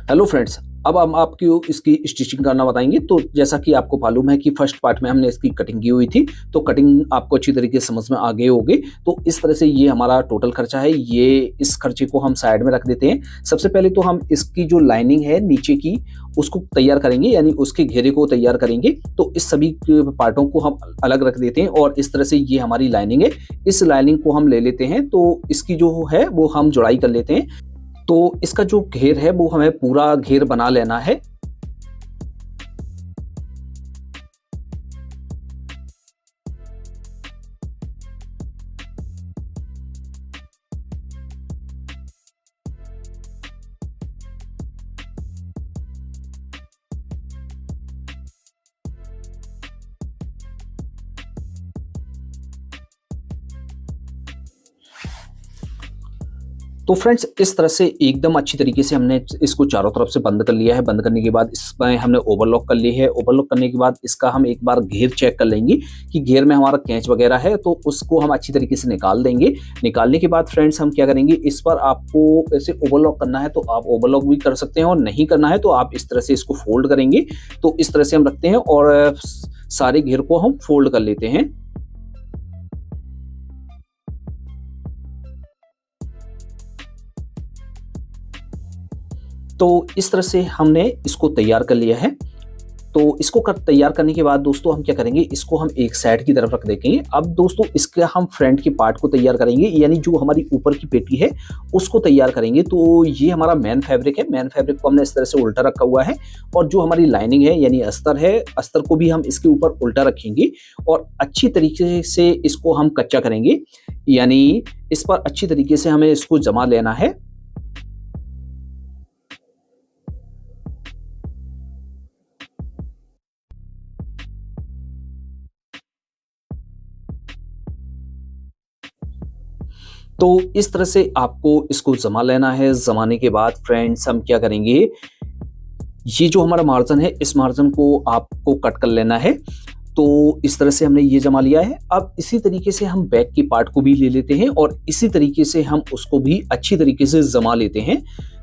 Hello friends, अब हम आपको इसकी स्टिचिंग करना बताएंगे। तो जैसा कि आपको मालूम है कि फर्स्ट पार्ट में हमने इसकी कटिंग की हुई थी, तो कटिंग आपको अच्छी तरीके से समझ में आ गई होगी। तो इस तरह से ये हमारा टोटल खर्चा है। ये इस खर्चे को हम साइड में रख देते हैं। सबसे पहले तो हम इसकी जो लाइनिंग है नीचे की, उसको तैयार करेंगे, यानी उसके घेरे को तैयार करेंगे। तो इस सभी पार्टों को हम अलग रख देते हैं और इस तरह से ये हमारी लाइनिंग है। इस लाइनिंग को हम ले लेते हैं, तो इसकी जो है वो हम जुड़ाई कर लेते हैं। तो इसका जो घेर है वो हमें पूरा घेर बना लेना है। तो फ्रेंड्स, इस तरह से एकदम अच्छी तरीके से हमने इसको चारों तरफ से बंद कर लिया है। बंद करने के बाद इसमें हमने ओवरलॉक कर ली है। ओवरलॉक करने के बाद इसका हम एक बार घेर चेक कर लेंगे कि घेर में हमारा कैंच वगैरह है, तो उसको हम अच्छी तरीके से निकाल देंगे। निकालने के बाद फ्रेंड्स हम क्या करेंगे, इस पर आपको ऐसे ओवरलॉक करना है तो आप ओवरलॉक भी कर सकते हैं, और नहीं करना है तो आप इस तरह से इसको फोल्ड करेंगे। तो इस तरह से हम रखते हैं और सारे घेर को हम फोल्ड कर लेते हैं। तो इस तरह से हमने इसको तैयार कर लिया है। तो इसको तैयार करने के बाद दोस्तों हम क्या करेंगे, इसको हम एक साइड की तरफ रख देंगे। अब दोस्तों इसका हम फ्रंट के पार्ट को तैयार करेंगे, यानी जो हमारी ऊपर की पेटी है उसको तैयार करेंगे। तो ये हमारा मेन फैब्रिक है। मेन फैब्रिक को हमने इस तरह से उल्टा रखा हुआ है, और जो हमारी लाइनिंग है यानी अस्तर है, अस्तर को भी हम इसके ऊपर उल्टा रखेंगे और अच्छी तरीके से इसको हम कच्चा करेंगे, यानी इस पर अच्छी तरीके से हमें इसको जमा लेना है। तो इस तरह से आपको इसको जमा लेना है। जमाने के बाद फ्रेंड्स हम क्या करेंगे, ये जो हमारा मार्जिन है, इस मार्जिन को आपको कट कर लेना है। तो इस तरह से हमने ये जमा लिया है। अब इसी तरीके से हम बैक के पार्ट को भी ले लेते हैं और इसी तरीके से हम उसको भी अच्छी तरीके से जमा लेते हैं।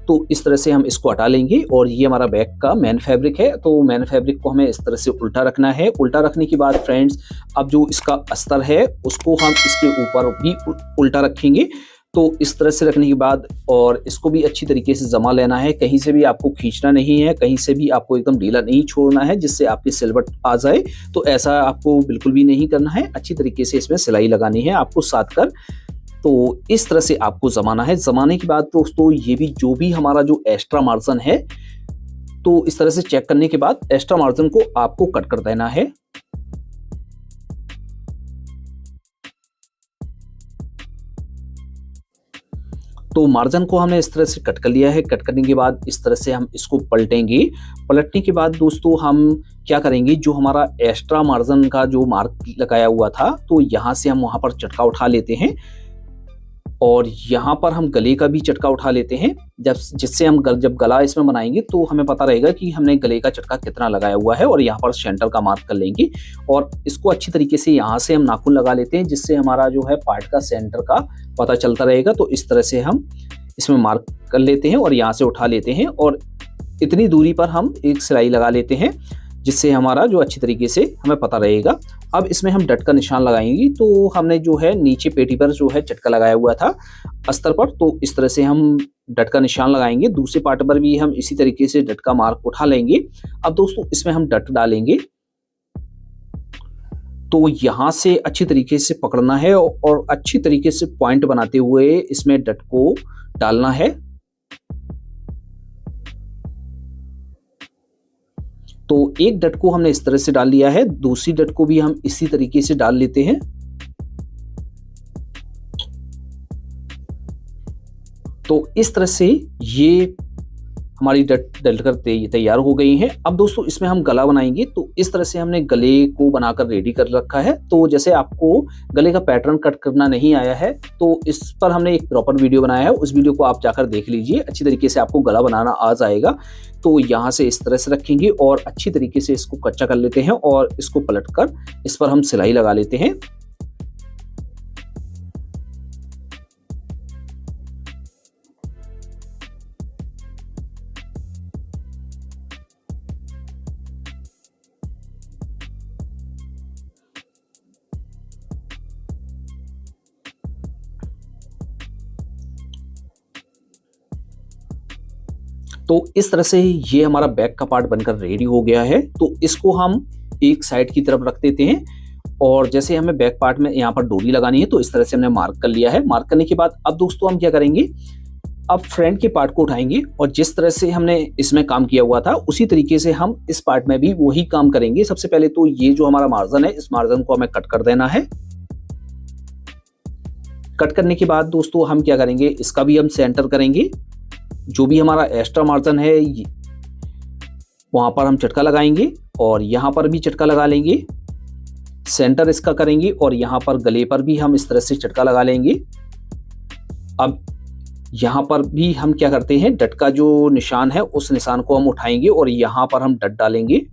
तो इस तरह से हम इसको हटा लेंगे, और ये हमारा बैक का मेन फैब्रिक है। तो मेन फैब्रिक को हमें इस तरह से उल्टा रखना है। उल्टा रखने के बाद फ्रेंड्स, अब जो इसका अस्तर है उसको हम इसके ऊपर भी उल्टा रखेंगे। तो इस तरह से रखने के बाद और इसको भी अच्छी तरीके से जमा लेना है। कहीं से भी आपको खींचना नहीं है, कहीं से भी आपको एकदम ढीला नहीं छोड़ना है जिससे आपकी सिलवट आ जाए। तो ऐसा आपको बिल्कुल भी नहीं करना है। अच्छी तरीके से इसमें सिलाई लगानी है आपको साथ कर। तो इस तरह से आपको जमाना है। जमाने के बाद दोस्तों ये भी जो भी हमारा जो एक्स्ट्रा मार्जिन है, तो इस तरह से चेक करने के बाद एक्स्ट्रा मार्जिन को आपको कट कर देना है। तो मार्जिन को हमने इस तरह से कट कर लिया है। कट करने के बाद इस तरह से हम इसको पलटेंगे। पलटने के बाद दोस्तों हम क्या करेंगे, जो हमारा एक्स्ट्रा मार्जिन का जो मार्क लगाया हुआ था, तो यहाँ से हम वहाँ पर चटका उठा लेते हैं, और यहाँ पर हम गले का भी चटका उठा लेते हैं। जिससे हम जब गला इसमें बनाएंगे तो हमें पता रहेगा कि हमने गले का चटका कितना लगाया हुआ है, और यहाँ पर सेंटर का मार्क कर लेंगे। और इसको अच्छी तरीके से यहाँ से हम नाखून लगा लेते हैं, जिससे हमारा जो है पार्ट का सेंटर का पता चलता रहेगा। तो इस तरह से हम इसमें मार्क कर लेते हैं और यहाँ से उठा लेते हैं, और इतनी दूरी पर हम एक सिलाई लगा लेते हैं, जिससे हमारा जो अच्छी तरीके से हमें पता रहेगा। अब इसमें हम डट का निशान लगाएंगे। तो हमने जो है नीचे पेटी पर जो है चटका लगाया हुआ था अस्तर पर, तो इस तरह से हम डट का निशान लगाएंगे। दूसरे पार्ट पर भी हम इसी तरीके से डट का मार्क उठा लेंगे। अब दोस्तों इसमें हम डट डालेंगे। तो यहाँ से अच्छी तरीके से पकड़ना है और अच्छी तरीके से पॉइंट बनाते हुए इसमें डट को डालना है। तो एक डट को हमने इस तरह से डाल लिया है, दूसरी डट को भी हम इसी तरीके से डाल लेते हैं। तो इस तरह से ये हमारी डट डलकर तैयार हो गई हैं। अब दोस्तों इसमें हम गला बनाएंगे। तो इस तरह से हमने गले को बनाकर रेडी कर रखा है। तो जैसे आपको गले का पैटर्न कट करना नहीं आया है, तो इस पर हमने एक प्रॉपर वीडियो बनाया है। उस वीडियो को आप जाकर देख लीजिए, अच्छी तरीके से आपको गला बनाना आ जाएगा। तो यहाँ से इस तरह से रखेंगे और अच्छी तरीके से इसको कच्चा कर लेते हैं, और इसको पलटकर इस पर हम सिलाई लगा लेते हैं। तो इस तरह से ये हमारा बैक का पार्ट बनकर रेडी हो गया है। तो इसको हम एक साइड की तरफ रख देते हैं और जैसे हमें बैक पार्ट में यहाँ पर डोरी लगानी है तो इस तरह से हमने मार्क कर लिया है। मार्क करने के बाद अब दोस्तों हम क्या करेंगे, अब फ्रंट के पार्ट को उठाएंगे और जिस तरह से हमने इसमें काम किया हुआ था उसी तरीके से हम इस पार्ट में भी वही काम करेंगे। सबसे पहले तो ये जो हमारा मार्जिन है, इस मार्जिन को हमें कट कर देना है। कट करने के बाद दोस्तों हम क्या करेंगे, इसका भी हम सेंटर करेंगे। जो भी हमारा एक्स्ट्रा मार्जिन है वहां पर हम चटका लगाएंगे और यहां पर भी चटका लगा लेंगे। सेंटर इसका करेंगे और यहां पर गले पर भी हम इस तरह से चटका लगा लेंगे। अब यहां पर भी हम क्या करते हैं, डट का जो निशान है उस निशान को हम उठाएंगे और यहां पर हम डट डालेंगे।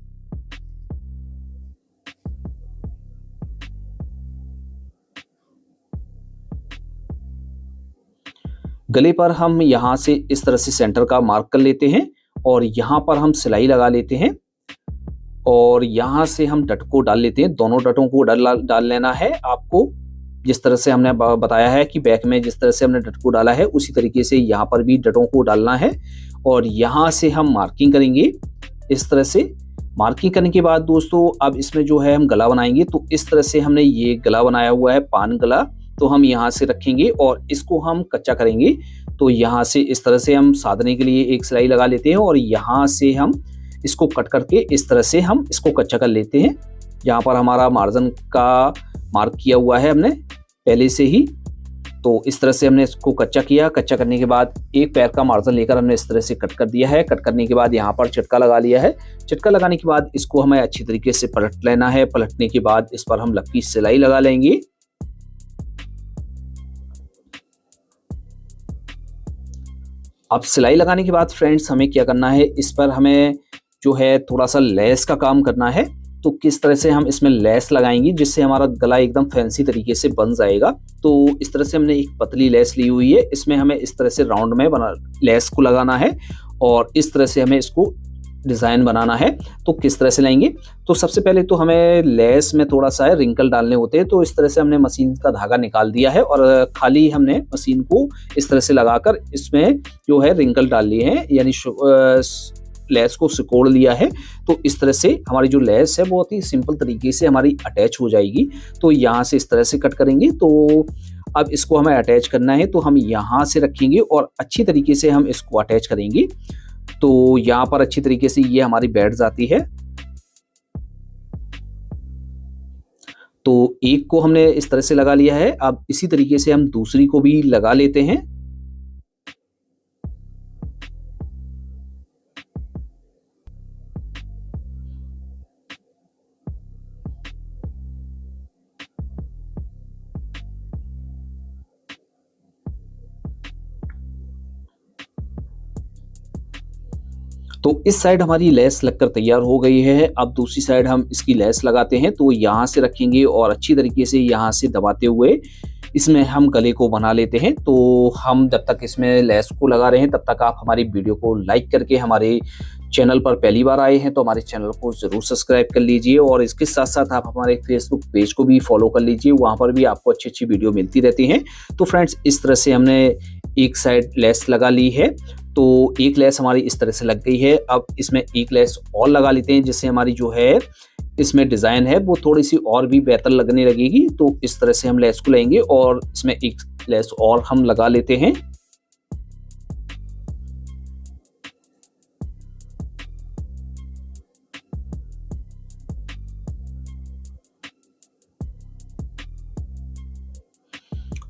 गले पर हम यहां से इस तरह से सेंटर का मार्क कर लेते हैं और यहां पर हम सिलाई लगा लेते हैं और यहां से हम डट को डाल लेते हैं। दोनों डटों को डाल लेना है आपको, जिस तरह से हमने बताया है कि बैक में जिस तरह से हमने डट को डाला है उसी तरीके से यहाँ पर भी डटों को डालना है और यहाँ से हम मार्किंग करेंगे। इस तरह से मार्किंग करने के बाद दोस्तों अब इसमें जो है हम गला बनाएंगे। तो इस तरह से हमने ये गला बनाया हुआ है, पान गला, तो हम यहाँ से रखेंगे और इसको हम कच्चा करेंगे। तो यहाँ से इस तरह से हम साधने के लिए एक सिलाई लगा लेते हैं और यहाँ से हम इसको कट करके इस तरह से हम इसको कच्चा कर लेते हैं। यहाँ पर हमारा मार्जिन का मार्क किया हुआ है हमने पहले से ही। तो इस तरह से हमने इसको कच्चा किया। कच्चा करने के बाद एक पैर का मार्जिन लेकर हमने इस तरह से कट कर दिया है। कट करने के बाद यहाँ पर चटका लगा लिया है। चटका लगाने के बाद इसको हमें अच्छी तरीके से पलट लेना है। पलटने के बाद इस पर हम लक्की सिलाई लगा लेंगे। अब सिलाई लगाने के बाद फ्रेंड्स हमें क्या करना है, इस पर हमें जो है थोड़ा सा लेस का काम करना है। तो किस तरह से हम इसमें लेस लगाएंगे जिससे हमारा गला एकदम फैंसी तरीके से बन जाएगा। तो इस तरह से हमने एक पतली लेस ली हुई है, इसमें हमें इस तरह से राउंड में बना लेस को लगाना है और इस तरह से हमें इसको डिज़ाइन बनाना है। तो किस तरह से लाएंगे, तो सबसे पहले तो हमें लेस में थोड़ा सा रिंकल डालने होते हैं। तो इस तरह से हमने मशीन का धागा निकाल दिया है और खाली हमने मशीन को इस तरह से लगाकर इसमें जो है रिंकल डाल लिए हैं, यानी लेस को सिकोड़ लिया है। तो इस तरह से हमारी जो लेस है बहुत ही सिंपल तरीके से हमारी अटैच हो जाएगी। तो यहाँ से इस तरह से कट करेंगे। तो अब इसको हमें अटैच करना है, तो हम यहाँ से रखेंगे और अच्छी तरीके से हम इसको अटैच करेंगे। तो यहाँ पर अच्छी तरीके से ये हमारी बैठ जाती है। तो एक को हमने इस तरह से लगा लिया है। अब इसी तरीके से हम दूसरी को भी लगा लेते हैं। तो इस साइड हमारी लेस लगकर तैयार हो गई है। अब दूसरी साइड हम इसकी लेस लगाते हैं। तो यहाँ से रखेंगे और अच्छी तरीके से यहाँ से दबाते हुए इसमें हम गले को बना लेते हैं। तो हम जब तक इसमें लेस को लगा रहे हैं तब तक आप हमारी वीडियो को लाइक करके, हमारे चैनल पर पहली बार आए हैं तो हमारे चैनल को ज़रूर सब्सक्राइब कर लीजिए और इसके साथ साथ आप हमारे फेसबुक पेज को भी फॉलो कर लीजिए, वहाँ पर भी आपको अच्छी अच्छी वीडियो मिलती रहती हैं। तो फ्रेंड्स इस तरह से हमने एक साइड लेस लगा ली है। तो एक लेस हमारी इस तरह से लग गई है। अब इसमें एक लेस और लगा लेते हैं जिससे हमारी जो है इसमें डिज़ाइन है वो थोड़ी सी और भी बेहतर लगने लगेगी। तो इस तरह से हम लेस को लेंगे और इसमें एक लेस और हम लगा लेते हैं।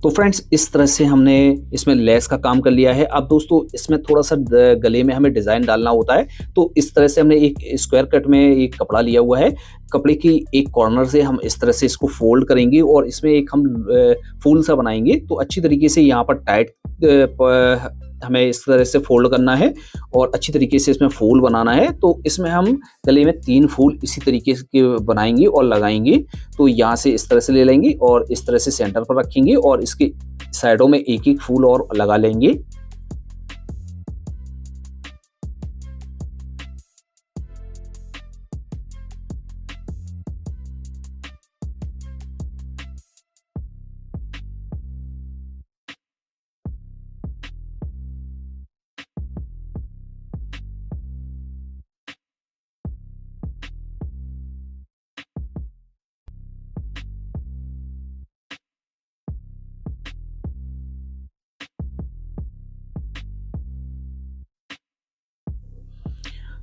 तो फ्रेंड्स इस तरह से हमने इसमें लेस का काम कर लिया है। अब दोस्तों इसमें थोड़ा सा गले में हमें डिज़ाइन डालना होता है। तो इस तरह से हमने एक स्क्वायर कट में एक कपड़ा लिया हुआ है। कपड़े की एक कॉर्नर से हम इस तरह से इसको फोल्ड करेंगे और इसमें एक हम फूल सा बनाएंगे। तो अच्छी तरीके से यहाँ पर टाइट हमें इस तरह से फोल्ड करना है और अच्छी तरीके से इसमें फूल बनाना है। तो इसमें हम गले में 3 फूल इसी तरीके के बनाएंगे और लगाएंगे। तो यहाँ से इस तरह से ले लेंगे और इस तरह से सेंटर पर रखेंगे और इसके साइडों में एक एक फूल और लगा लेंगे।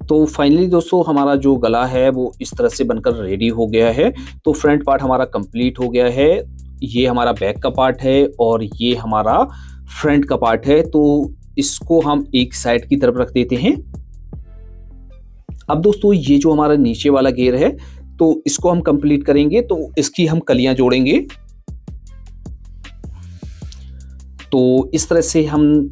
तो फाइनली दोस्तों हमारा जो गला है वो इस तरह से बनकर रेडी हो गया है। तो फ्रंट पार्ट हमारा कंप्लीट हो गया है। ये हमारा बैक का पार्ट है और ये हमारा फ्रंट का पार्ट है। तो इसको हम एक साइड की तरफ रख देते हैं। अब दोस्तों ये जो हमारा नीचे वाला घेर है तो इसको हम कंप्लीट करेंगे। तो इसकी हम कलियां जोड़ेंगे। तो इस तरह से हम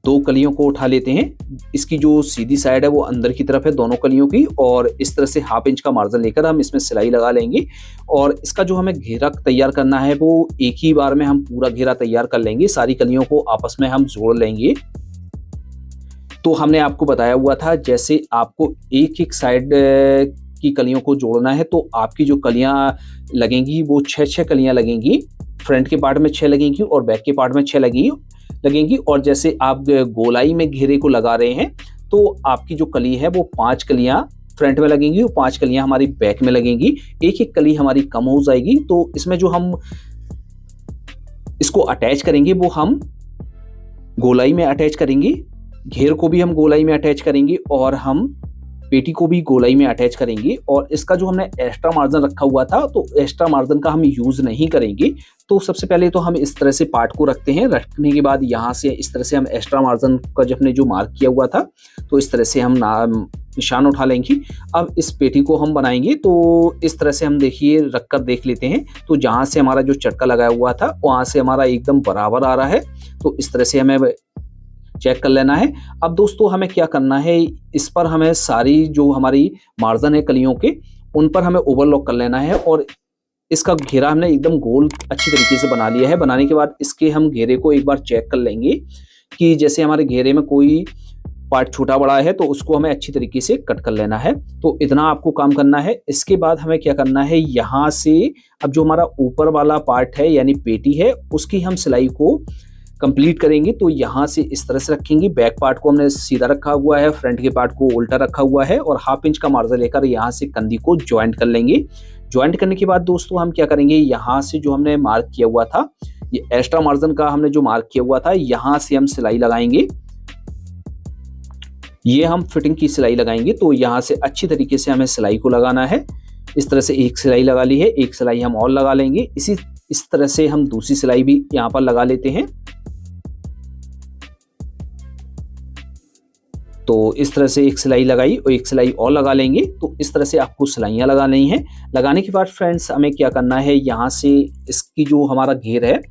दो कलियों को उठा लेते हैं। इसकी जो सीधी साइड है वो अंदर की तरफ है दोनों कलियों की, और इस तरह से 1/2 इंच का मार्जिन लेकर हम इसमें सिलाई लगा लेंगे। और इसका जो हमें घेरा तैयार करना है वो एक ही बार में हम पूरा घेरा तैयार कर लेंगे। सारी कलियों को आपस में हम जोड़ लेंगे। तो हमने आपको बताया हुआ था जैसे आपको एक एक साइड की कलियों को जोड़ना है तो आपकी जो कलियां लगेंगी वो 6 कलियां लगेंगी। फ्रंट के पार्ट में 6 लगेंगी और बैक के पार्ट में 6 लगेंगी। और जैसे आप गोलाई में घेरे को लगा रहे हैं तो आपकी जो कली है वो 5 कलियां फ्रंट में लगेंगी और 5 कलियां हमारी बैक में लगेंगी। एक एक कली हमारी कम हो जाएगी। तो इसमें जो हम इसको अटैच करेंगे वो हम गोलाई में अटैच करेंगे, घेर को भी हम गोलाई में अटैच करेंगे और हम पेटी को भी गोलाई में अटैच करेंगे। और इसका जो हमने एक्स्ट्रा मार्जिन रखा हुआ था तो एक्स्ट्रा मार्जिन का हम यूज नहीं करेंगे। तो सबसे पहले तो हम इस तरह से पार्ट को रखते हैं। रखने के बाद यहाँ से इस तरह से हम एक्स्ट्रा मार्जिन का जब हमने जो मार्क किया हुआ था तो इस तरह से हम निशान उठा लेंगे। अब इस पेटी को हम बनाएंगे। तो इस तरह से हम देखिए रख कर देख लेते हैं। तो जहाँ से हमारा जो चटका लगाया हुआ था वहाँ से हमारा एकदम बराबर आ रहा है। तो इस तरह से हमें चेक कर लेना है। अब दोस्तों हमें क्या करना है, इस पर हमें सारी जो हमारी मार्जिन है कलियों के उन पर हमें ओवरलॉक कर लेना है। और इसका घेरा हमने एकदम गोल अच्छी तरीके से बना लिया है। बनाने के बाद इसके हम घेरे को एक बार चेक कर लेंगे कि जैसे हमारे घेरे में कोई पार्ट छोटा बड़ा है तो उसको हमें अच्छी तरीके से कट कर लेना है। तो इतना आपको काम करना है। इसके बाद हमें क्या करना है, यहाँ से अब जो हमारा ऊपर वाला पार्ट है यानी पेटी है उसकी हम सिलाई को कंप्लीट करेंगे। तो यहाँ से इस तरह से रखेंगे। बैक पार्ट को हमने सीधा रखा हुआ है, फ्रंट के पार्ट को उल्टा रखा हुआ है और 1/2 इंच का मार्जिन लेकर यहाँ से कंधी को ज्वाइंट कर लेंगे। ज्वाइंट करने के बाद दोस्तों हम क्या करेंगे, यहाँ से जो हमने मार्क किया हुआ था, ये एक्स्ट्रा मार्जिन का हमने जो मार्क किया हुआ था, यहाँ से हम सिलाई लगाएंगे। ये हम फिटिंग की सिलाई लगाएंगे। तो यहाँ से अच्छी तरीके से हमें सिलाई को लगाना है। इस तरह से एक सिलाई लगा ली है, एक सिलाई हम और लगा लेंगे। इस तरह से हम दूसरी सिलाई भी यहाँ पर लगा लेते हैं। तो इस तरह से एक सिलाई लगाई और एक सिलाई और लगा लेंगे। तो इस तरह से आपको सिलाइयाँ लगानी है। लगाने के बाद फ्रेंड्स हमें क्या करना है, यहाँ से इसकी जो हमारा घेर है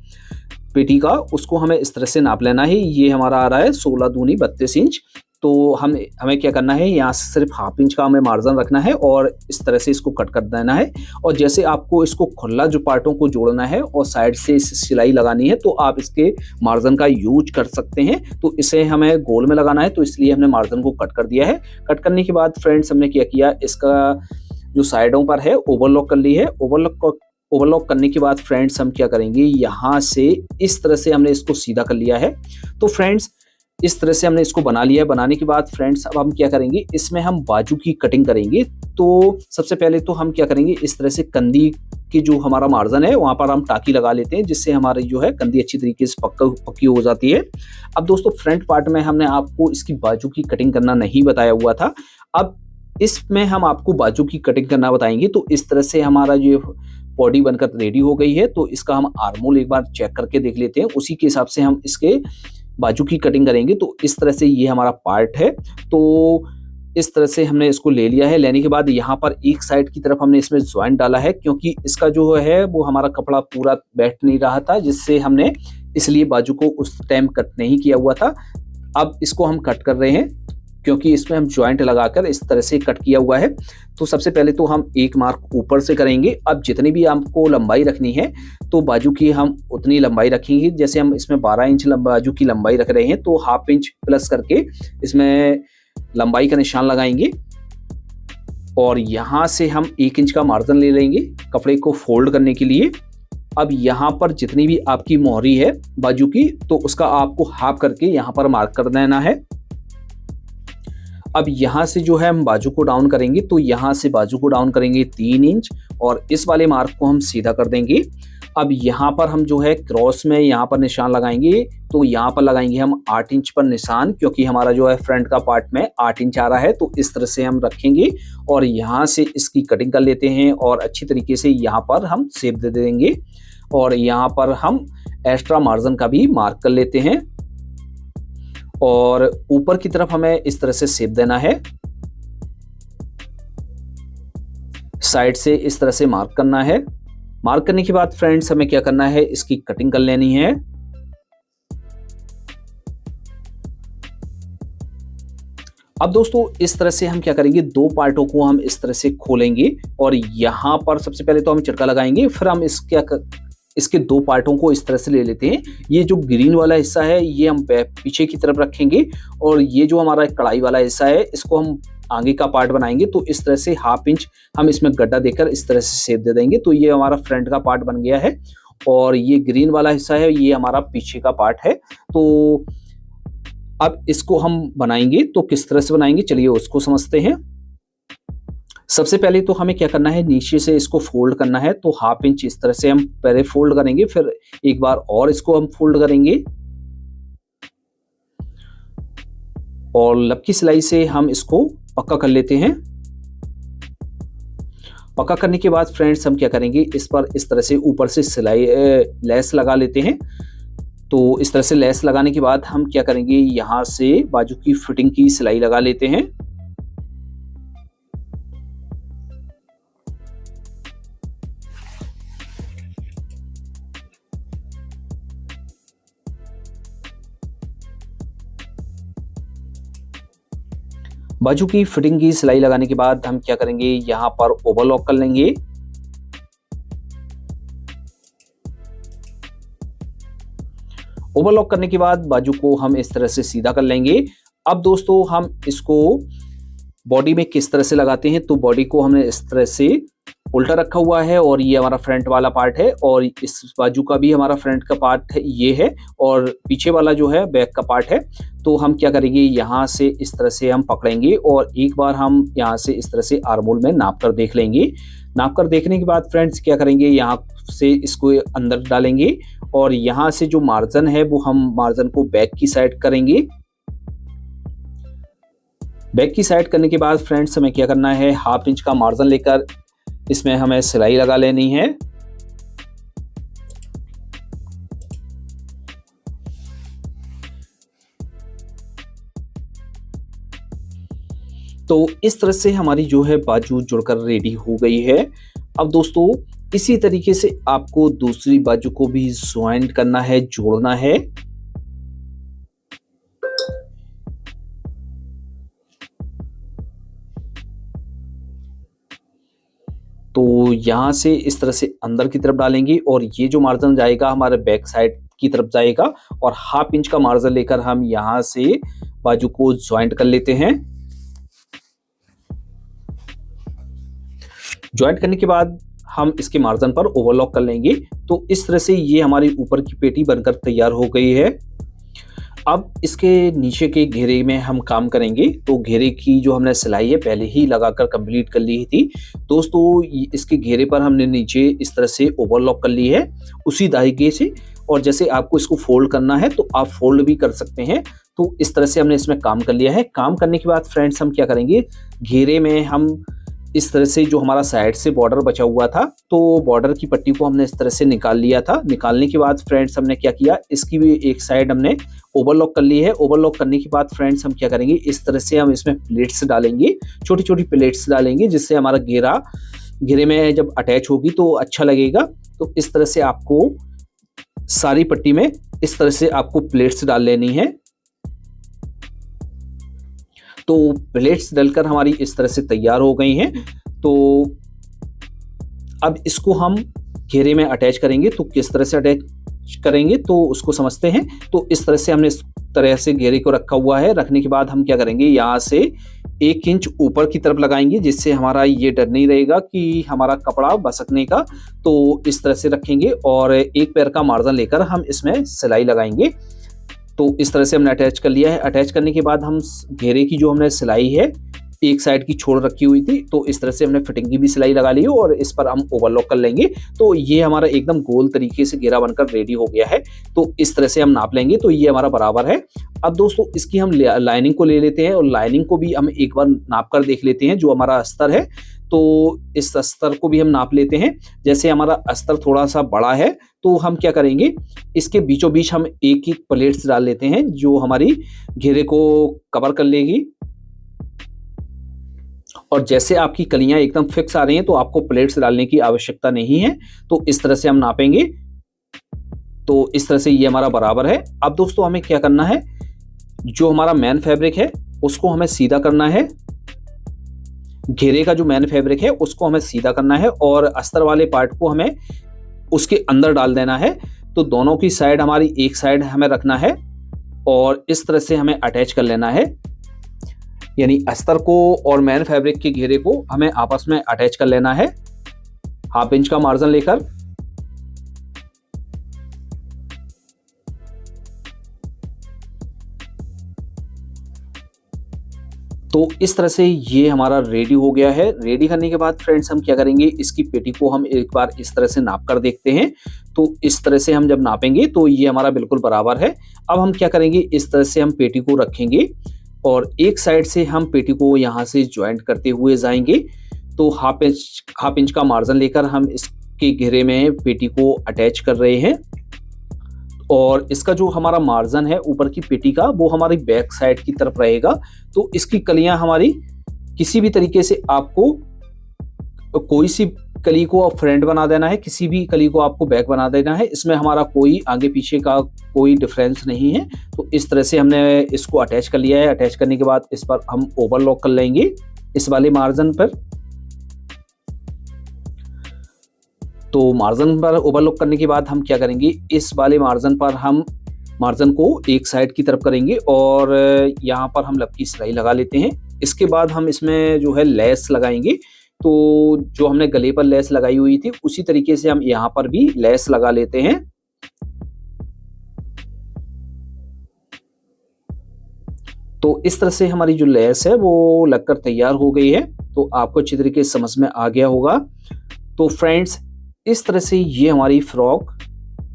पेटी का उसको हमें इस तरह से नाप लेना है। ये हमारा आ रहा है 16 दूनी 32 इंच। तो हमें क्या करना है, यहाँ से सिर्फ 1/2 इंच का हमें मार्जिन रखना है और इस तरह से इसको कट कर देना है। और जैसे आपको इसको खुला जो पार्टों को जोड़ना है और साइड से इस सिलाई लगानी है तो आप इसके मार्जिन का यूज कर सकते हैं। तो इसे हमें गोल में लगाना है तो इसलिए हमने मार्जिन को कट कर दिया है। कट करने के बाद फ्रेंड्स हमने क्या किया, इसका जो साइडों पर है ओवरलॉक कर ली है। ओवरलॉक करने के बाद फ्रेंड्स हम क्या करेंगे, यहाँ से इस तरह से हमने इसको सीधा कर लिया है। तो फ्रेंड्स इस तरह से हमने इसको बना लिया है। बनाने के बाद फ्रेंड्स अब हम क्या करेंगे, इसमें हम बाजू की कटिंग करेंगे। तो सबसे पहले तो हम क्या करेंगे, इस तरह से कंधी की जो हमारा मार्जिन है वहाँ पर हम टाकी लगा लेते हैं, जिससे हमारी जो है कंधी अच्छी तरीके से पक्की हो जाती है। अब दोस्तों फ्रंट पार्ट में हमने आपको इसकी बाजू की कटिंग करना नहीं बताया हुआ था। अब इसमें हम आपको बाजू की कटिंग करना बताएंगे। तो इस तरह से हमारा जो बॉडी बनकर रेडी हो गई है। तो इसका हम आर्मोल एक बार चेक करके देख लेते हैं, उसी के हिसाब से हम इसके बाजू की कटिंग करेंगे। तो इस तरह से ये हमारा पार्ट है। तो इस तरह से हमने इसको ले लिया है। लेने के बाद यहाँ पर एक साइड की तरफ हमने इसमें ज्वाइंट डाला है, क्योंकि इसका जो है वो हमारा कपड़ा पूरा बैठ नहीं रहा था, जिससे हमने इसलिए बाजू को उस टाइम कट नहीं किया हुआ था। अब इसको हम कट कर रहे हैं क्योंकि इसमें हम ज्वाइंट लगाकर इस तरह से कट किया हुआ है। तो सबसे पहले तो हम एक मार्क ऊपर से करेंगे। अब जितनी भी आपको लंबाई रखनी है तो बाजू की हम उतनी लंबाई रखेंगे। जैसे हम इसमें 12 इंच बाजू की लंबाई रख रहे हैं तो 1/2 इंच प्लस करके इसमें लंबाई का निशान लगाएंगे और यहाँ से हम 1 इंच का मार्जिन ले लेंगे कपड़े को फोल्ड करने के लिए। अब यहाँ पर जितनी भी आपकी मोहरी है बाजू की तो उसका आपको हाफ करके यहाँ पर मार्क कर देना है। अब यहाँ से जो है हम बाजू को डाउन करेंगे। तो यहाँ से बाजू को डाउन करेंगे 3 इंच और इस वाले मार्क को हम सीधा कर देंगे। अब यहाँ पर हम जो है क्रॉस में यहाँ पर निशान लगाएंगे, तो यहाँ पर लगाएंगे हम 8 इंच पर निशान, क्योंकि हमारा जो है फ्रंट का पार्ट में 8 इंच आ रहा है। तो इस तरह से हम रखेंगे और यहाँ से इसकी कटिंग कर लेते हैं और अच्छी तरीके से यहाँ पर हम शेप दे देंगे और यहाँ पर हम एक्स्ट्रा मार्जिन का भी मार्क कर लेते हैं और ऊपर की तरफ हमें इस तरह से शेप देना है। साइड से इस तरह से मार्क करना है। मार्क करने के बाद फ्रेंड्स हमें क्या करना है, इसकी कटिंग कर लेनी है। अब दोस्तों इस तरह से हम क्या करेंगे, दो पार्टों को हम इस तरह से खोलेंगे और यहां पर सबसे पहले तो हम चरखा लगाएंगे, फिर हम इसके दो पार्टों को इस तरह से ले लेते हैं। ये जो ग्रीन वाला हिस्सा है ये हम पीछे की तरफ रखेंगे और ये जो हमारा कढ़ाई वाला हिस्सा है इसको हम आगे का पार्ट बनाएंगे। तो इस तरह से 1/2 इंच हम इसमें गड्ढा देकर इस तरह से शेप दे देंगे। तो ये हमारा फ्रंट का पार्ट बन गया है और ये ग्रीन वाला हिस्सा है ये हमारा पीछे का पार्ट है। तो अब इसको हम बनाएंगे, तो किस तरह से बनाएंगे चलिए उसको समझते हैं। सबसे पहले तो हमें क्या करना है, नीचे से इसको फोल्ड करना है। तो 1/2 इंच इस तरह से हम पहले फोल्ड करेंगे, फिर एक बार और इसको हम फोल्ड करेंगे और लपकी सिलाई से हम इसको पक्का कर लेते हैं। पक्का करने के बाद फ्रेंड्स हम क्या करेंगे, इस पर इस तरह से ऊपर से सिलाई लेस लगा लेते हैं। तो इस तरह से लेस लगाने के बाद हम क्या करेंगे, यहां से बाजू की फिटिंग की सिलाई लगा लेते हैं। बाजू की फिटिंग की सिलाई लगाने के बाद हम क्या करेंगे, यहां पर ओवरलॉक कर लेंगे। ओवरलॉक करने के बाद बाजू को हम इस तरह से सीधा कर लेंगे। अब दोस्तों हम इसको बॉडी में किस तरह से लगाते हैं, तो बॉडी को हमने इस तरह से उल्टा रखा हुआ है और ये हमारा फ्रंट वाला पार्ट है और इस बाजू का भी हमारा फ्रंट का पार्ट है ये है और पीछे वाला जो है बैक का पार्ट है। तो हम क्या करेंगे, यहाँ से इस तरह से हम पकड़ेंगे और एक बार हम यहाँ से इस तरह से आर्मोल में नाप कर देख लेंगे। नाप कर देखने के बाद फ्रेंड्स क्या करेंगे, यहाँ से इसको अंदर डालेंगे और यहाँ से जो मार्जिन है वो हम मार्जिन को बैक की साइड करेंगे। बैक की साइड करने के बाद फ्रेंड्स हमें क्या करना है, 1/2 इंच का मार्जिन लेकर इसमें हमें सिलाई लगा लेनी है। तो इस तरह से हमारी जो है बाजू जुड़कर रेडी हो गई है। अब दोस्तों इसी तरीके से आपको दूसरी बाजू को भी ज्वाइंट करना है, जोड़ना है। तो यहां से इस तरह से अंदर की तरफ डालेंगे और ये जो मार्जिन जाएगा हमारे बैक साइड की तरफ जाएगा और 1/2 इंच का मार्जिन लेकर हम यहां से बाजू को ज्वाइंट कर लेते हैं। ज्वाइंट करने के बाद हम इसके मार्जिन पर ओवरलॉक कर लेंगे। तो इस तरह से ये हमारी ऊपर की पेटी बनकर तैयार हो गई है। अब इसके नीचे के घेरे में हम काम करेंगे। तो घेरे की जो हमने सिलाई है पहले ही लगाकर कंप्लीट कर ली थी दोस्तों। इसके घेरे पर हमने नीचे इस तरह से ओवरलॉक कर ली है उसी धागे से, और जैसे आपको इसको फोल्ड करना है तो आप फोल्ड भी कर सकते हैं। तो इस तरह से हमने इसमें काम कर लिया है। काम करने के बाद फ्रेंड्स हम क्या करेंगे, घेरे में हम इस तरह से जो हमारा साइड से बॉर्डर बचा हुआ था तो बॉर्डर की पट्टी को हमने इस तरह से निकाल लिया था। निकालने के बाद फ्रेंड्स हमने क्या किया, इसकी भी एक साइड हमने ओवरलॉक कर ली है। ओवरलॉक करने के बाद फ्रेंड्स हम क्या करेंगे, इस तरह से हम इसमें प्लेट्स डालेंगे, छोटी छोटी प्लेट्स डालेंगे, जिससे हमारा घेरे में जब अटैच होगी तो अच्छा लगेगा। तो इस तरह से आपको सारी पट्टी में इस तरह से आपको प्लेट्स डाल लेनी है। तो प्लेट्स डलकर हमारी इस तरह से तैयार हो गई हैं। तो अब इसको हम घेरे में अटैच करेंगे। तो किस तरह से अटैच करेंगे तो उसको समझते हैं। तो इस तरह से हमने इस तरह से घेरे को रखा हुआ है। रखने के बाद हम क्या करेंगे, यहाँ से 1 इंच ऊपर की तरफ लगाएंगे, जिससे हमारा ये डर नहीं रहेगा कि हमारा कपड़ा बसकने का। तो इस तरह से रखेंगे और एक पैर का मार्जिन लेकर हम इसमें सिलाई लगाएंगे। तो इस तरह से हमने अटैच कर लिया है। अटैच करने के बाद हम घेरे की जो हमने सिलाई है एक साइड की छोड़ रखी हुई थी, तो इस तरह से हमने फिटिंग की भी सिलाई लगा ली है और इस पर हम ओवरलॉक कर लेंगे। तो ये हमारा एकदम गोल तरीके से घेरा बनकर रेडी हो गया है। तो इस तरह से हम नाप लेंगे, तो ये हमारा बराबर है। अब दोस्तों इसकी हम लाइनिंग को ले लेते हैं और लाइनिंग को भी हम एक बार नाप कर देख लेते हैं। जो हमारा अस्तर है, तो इस अस्तर को भी हम नाप लेते हैं। जैसे हमारा अस्तर थोड़ा सा बड़ा है, तो हम क्या करेंगे, इसके बीचों बीच हम एक एक प्लेट्स डाल लेते हैं जो हमारी घेरे को कवर कर लेगी। और जैसे आपकी कलियां एकदम फिक्स आ रही हैं, तो आपको प्लेट्स डालने की आवश्यकता नहीं है। तो इस तरह से हम नापेंगे, तो इस तरह से ये हमारा बराबर है। अब दोस्तों हमें क्या करना है, जो हमारा मेन फैब्रिक है उसको हमें सीधा करना है। घेरे का जो मेन फैब्रिक है उसको हमें सीधा करना है और अस्तर वाले पार्ट को हमें उसके अंदर डाल देना है। तो दोनों की साइड हमारी एक साइड हमें रखना है और इस तरह से हमें अटैच कर लेना है। यानी अस्तर को और मेन फैब्रिक के घेरे को हमें आपस में अटैच कर लेना है 1/2 इंच का मार्जिन लेकर। तो इस तरह से ये हमारा रेडी हो गया है। रेडी करने के बाद फ्रेंड्स हम क्या करेंगे, इसकी पेटी को हम एक बार इस तरह से नाप कर देखते हैं। तो इस तरह से हम जब नापेंगे तो ये हमारा बिल्कुल बराबर है। अब हम क्या करेंगे, इस तरह से हम पेटी को रखेंगे और एक साइड से हम पेटी को यहाँ से ज्वाइंट करते हुए जाएंगे। तो 1/2 इंच का मार्जिन लेकर हम इसके घेरे में पेटी को अटैच कर रहे हैं और इसका जो हमारा मार्जिन है ऊपर की पेटी का, वो हमारी बैक साइड की तरफ रहेगा। तो इसकी कलियां हमारी किसी भी तरीके से आपको कोई सी कली को फ्रंट बना देना है, किसी भी कली को आपको बैक बना देना है। इसमें हमारा कोई आगे पीछे का कोई डिफरेंस नहीं है। तो इस तरह से हमने इसको अटैच कर लिया है। अटैच करने के बाद इस पर हम ओवरलॉक कर लेंगे इस वाले मार्जिन पर। तो मार्जिन पर ओवरलॉक करने के बाद हम क्या करेंगे, इस वाले मार्जिन पर हम मार्जिन को एक साइड की तरफ करेंगे और यहाँ पर हम लपकी सिलाई लगा लेते हैं। इसके बाद हम इसमें जो है लेस लगाएंगे। तो जो हमने गले पर लेस लगाई हुई थी उसी तरीके से हम यहाँ पर भी लेस लगा लेते हैं। तो इस तरह से हमारी जो लेस है वो लगकर तैयार हो गई है। तो आपको अच्छी तरीके से समझ में आ गया होगा। तो फ्रेंड्स इस तरह से ये हमारी फ्रॉक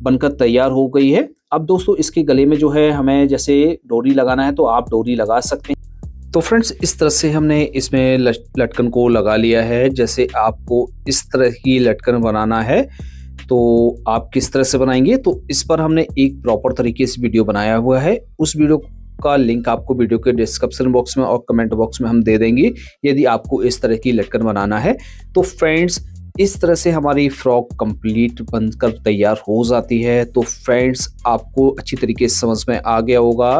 बनकर तैयार हो गई है। अब दोस्तों इसके गले में जो है हमें जैसे डोरी लगाना है तो आप डोरी लगा सकते हैं। तो फ्रेंड्स इस तरह से हमने इसमें लटकन को लगा लिया है। जैसे आपको इस तरह की लटकन बनाना है तो आप किस तरह से बनाएंगे, तो इस पर हमने एक प्रॉपर तरीके से वीडियो बनाया हुआ है। उस वीडियो का लिंक आपको वीडियो के डिस्क्रिप्शन बॉक्स में और कमेंट बॉक्स में हम दे देंगे यदि आपको इस तरह की लटकन बनाना है। तो फ्रेंड्स इस तरह से हमारी फ्रॉक कंप्लीट बनकर तैयार हो जाती है। तो फ्रेंड्स आपको अच्छी तरीके से समझ में आ गया होगा।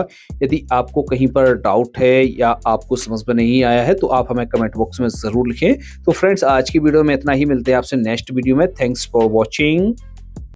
यदि आपको कहीं पर डाउट है या आपको समझ में नहीं आया है तो आप हमें कमेंट बॉक्स में ज़रूर लिखें। तो फ्रेंड्स आज की वीडियो में इतना ही, मिलते हैं आपसे नेक्स्ट वीडियो में। Thanks for watching.